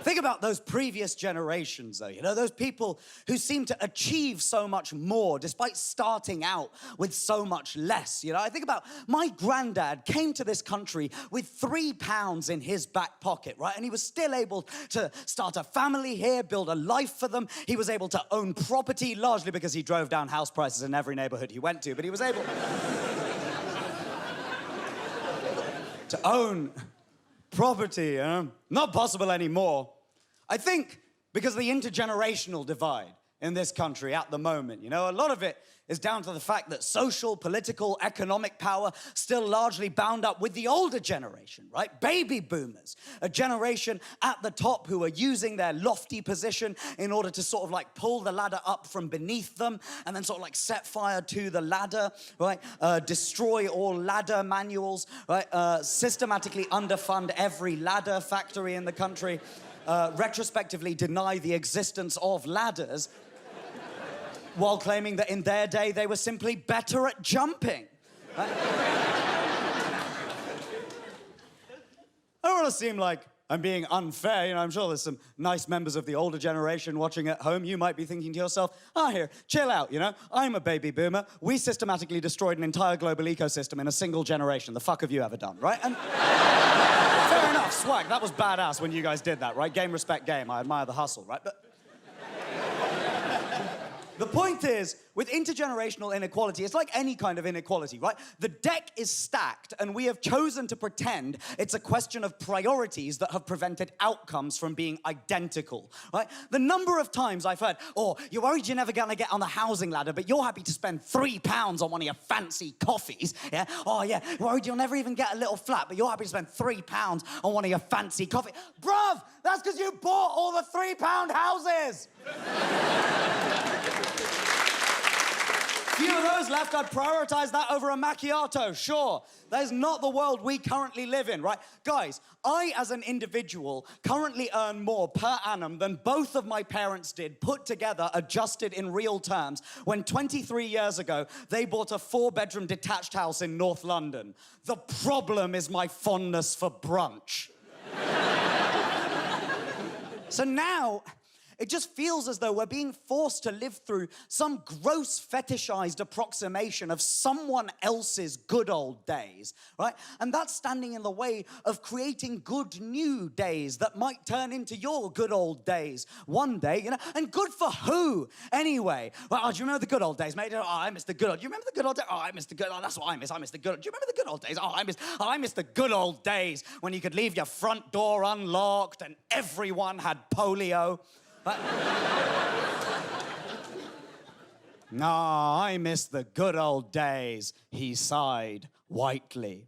Think about those previous generations, though, you know, those people who seem to achieve so much more despite starting out with so much less, you know? I think about my granddad came to this country with £3 in his back pocket, right? And he was still able to start a family here, build a life for them. He was able to own property, largely because he drove down house prices in every neighborhood he went to, but he was able to own property, you know? Not possible anymore. I think because of the intergenerational divide in this country at the moment, you know, a lot of it is down to the fact that social, political, economic power still largely bound up with the older generation, right? Baby boomers, a generation at the top who are using their lofty position in order to sort of like pull the ladder up from beneath them and then sort of like set fire to the ladder, right? Destroy all ladder manuals, right? Systematically underfund every ladder factory in the country, retrospectively deny the existence of ladders, while claiming that in their day they were simply better at jumping. I don't want to seem like I'm being unfair, you know, I'm sure there's some nice members of the older generation watching at home. You might be thinking to yourself, Ahir, chill out, you know? I'm a baby boomer. We systematically destroyed an entire global ecosystem in a single generation. The fuck have you ever done, right? And fair enough, swag, that was badass when you guys did that, right? Game, respect, game. I admire the hustle, right? But the point is, with intergenerational inequality, it's like any kind of inequality, right? The deck is stacked, and we have chosen to pretend it's a question of priorities that have prevented outcomes from being identical, right? The number of times I've heard, oh, you're worried you're never gonna get on the housing ladder, but you're happy to spend £3 on one of your fancy coffees, yeah? Oh, yeah, worried you'll never even get a little flat, but you're happy to spend £3 on one of your fancy coffees. Bruv, that's because you bought all the £3 houses! Few of those left, I'd prioritize that over a macchiato, sure. That is not the world we currently live in, right? Guys, I, as an individual, currently earn more per annum than both of my parents did, put together, adjusted in real terms, when 23 years ago, they bought a 4-bedroom detached house in North London. The problem is my fondness for brunch. So now, it just feels as though we're being forced to live through some gross fetishized approximation of someone else's good old days, right? And that's standing in the way of creating good new days that might turn into your good old days one day, you know? And good for who, anyway? Well, oh, do you remember the good old days, mate? Oh, I miss the good old... Do you remember the good old days? Oh, I miss the good... Oh, that's what I miss. I miss the good... Do you remember the good old days? Oh, I miss the good old days when you could leave your front door unlocked and everyone had polio. No, I miss the good old days, he sighed whitely.